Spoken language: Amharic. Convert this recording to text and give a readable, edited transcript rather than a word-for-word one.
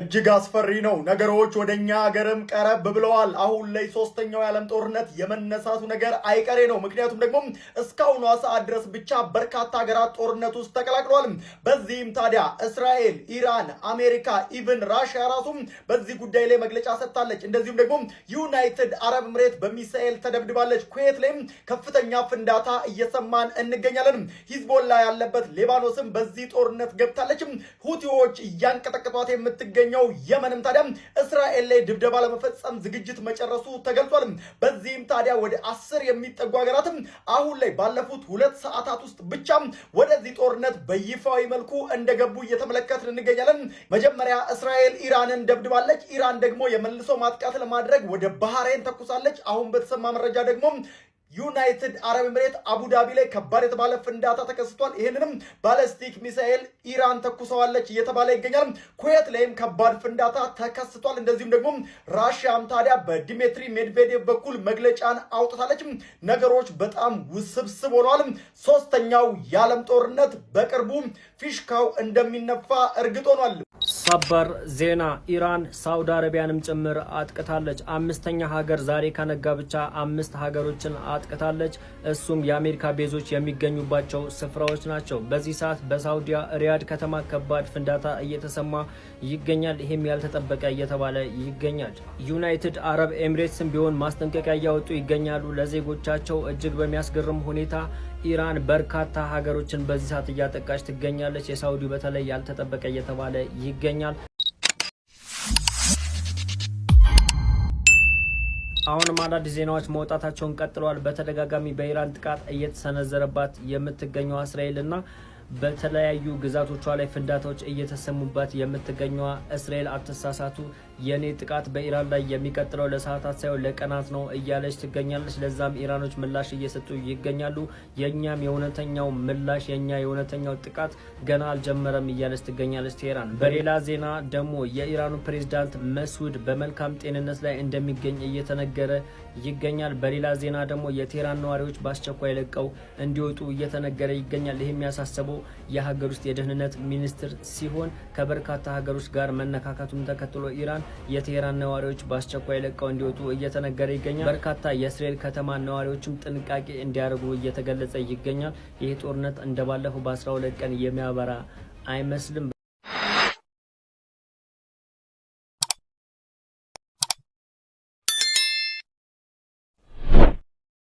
እጅግ አስፈሪ ነው። ነገሮች ወደኛ ሀገርም ቀረብ ብለዋል። አሁን ላይ ሶስተኛው የዓለም ጦርነት የመነሳቱ ነገር አይቀሬ ነው። ምክንያቱም ደግሞ እስካሁኗ ሰዓት ድረስ ብቻ በርካታ ሀገራት ጦርነት ውስጥ ተቀላቅለዋል። በዚህም ታዲያ እስራኤል፣ ኢራን፣ አሜሪካ ኢቭን ራሽያ ራሱ በዚህ ጉዳይ ላይ መግለጫ ሰጥታለች። እንደዚሁም ደግሞ ዩናይትድ አረብ ኤምሬት በሚሳኤል ተደብድባለች። ኩዌት ላይም ከፍተኛ ፍንዳታ እየሰማን እንገኛለን። ሂዝቦላ ያለበት ሊባኖስም በዚህ ጦርነት ገብታለች። ሁቲዎች እያንቀጠቀጧት የምትገኝ የመንም ታዲያ እስራኤል ላይ ድብደባ ለመፈጸም ዝግጅት መጨረሱ ተገልጿል። በዚህም ታዲያ ወደ 10 የሚጠጉ ሀገራትም አሁን ላይ ባለፉት 2 ሰዓታት ውስጥ ብቻ ወደዚህ ጦርነት በይፋዊ መልኩ እንደገቡ እየተመለከትን እንገኛለን። መጀመሪያ እስራኤል ኢራንን ደብድባለች። ኢራን ደግሞ የመልሶ ማጥቃት ለማድረግ ወደ ባህሬን ተኩሳለች። አሁን በተሰማ መረጃ ደግሞ ዩናይትድ አረብ ኤምሬት አቡዳቢ ላይ ከባድ የተባለ ፍንዳታ ተከስቷል። ይህንንም ባለስቲክ ሚሳኤል ኢራን ተኩሰዋለች እየተባለ ይገኛል። ኩዌት ላይም ከባድ ፍንዳታ ተከስቷል። እንደዚሁም ደግሞ ራሽያም ታዲያ በዲሜትሪ ሜድቬዴቭ በኩል መግለጫን አውጥታለች። ነገሮች በጣም ውስብስብ ሆነዋል። ሶስተኛው የዓለም ጦርነት በቅርቡ ፊሽካው እንደሚነፋ እርግጥ ሆኗል። ሰበር ዜና ኢራን ሳውዲ አረቢያንም ጭምር አጥቅታለች። 5ኛ ሀገር ዛሬ ከነጋ ብቻ 5 ሀገሮችን አጥቅታለች። እሱም የአሜሪካ ቤዞች የሚገኙባቸው ስፍራዎች ናቸው። በዚህ ሰዓት በሳውዲያ ሪያድ ከተማ ከባድ ፍንዳታ እየተሰማ ይገኛል። ይህም ያልተጠበቀ እየተባለ ይገኛል። ዩናይትድ አረብ ኤምሬትስም ቢሆን ማስጠንቀቂያ እያወጡ ይገኛሉ ለዜጎቻቸው። እጅግ በሚያስገርም ሁኔታ ኢራን በርካታ ሀገሮችን በዚህ ሰዓት እያጠቃች ትገኛለች። የሳውዲ በተለይ ያልተጠበቀ እየተባለ ይገኛል። አሁንም አዳዲስ ዜናዎች መውጣታቸውን ቀጥለዋል። በተደጋጋሚ በኢራን ጥቃት እየተሰነዘረባት የምትገኘው እስራኤልና በተለያዩ ግዛቶቿ ላይ ፍንዳታዎች እየተሰሙባት የምትገኘው እስራኤል አትሳሳቱ፣ የኔ ጥቃት በኢራን ላይ የሚቀጥለው ለሰዓታት ሳይሆን ለቀናት ነው እያለች ትገኛለች። ለዛም ኢራኖች ምላሽ እየሰጡ ይገኛሉ። የኛም የእውነተኛው ምላሽ የኛ የእውነተኛው ጥቃት ገና አልጀመረም እያለች ትገኛለች ቴህራን። በሌላ ዜና ደግሞ የኢራኑ ፕሬዝዳንት መስዑድ በመልካም ጤንነት ላይ እንደሚገኝ እየተነገረ ይገኛል። በሌላ ዜና ደግሞ የቴህራን ነዋሪዎች በአስቸኳይ ለቀው እንዲወጡ እየተነገረ ይገኛል። ይህ የሚያሳስበው የሀገር ውስጥ የደህንነት ሚኒስትር ሲሆን ከበርካታ ሀገሮች ጋር መነካካቱን ተከትሎ ኢራን የቴህራን ነዋሪዎች በአስቸኳይ ለቀው እንዲወጡ እየተነገረ ይገኛል። በርካታ የእስራኤል ከተማ ነዋሪዎችም ጥንቃቄ እንዲያደርጉ እየተገለጸ ይገኛል። ይህ ጦርነት እንደባለፈው በ12 ቀን የሚያበራ አይመስልም።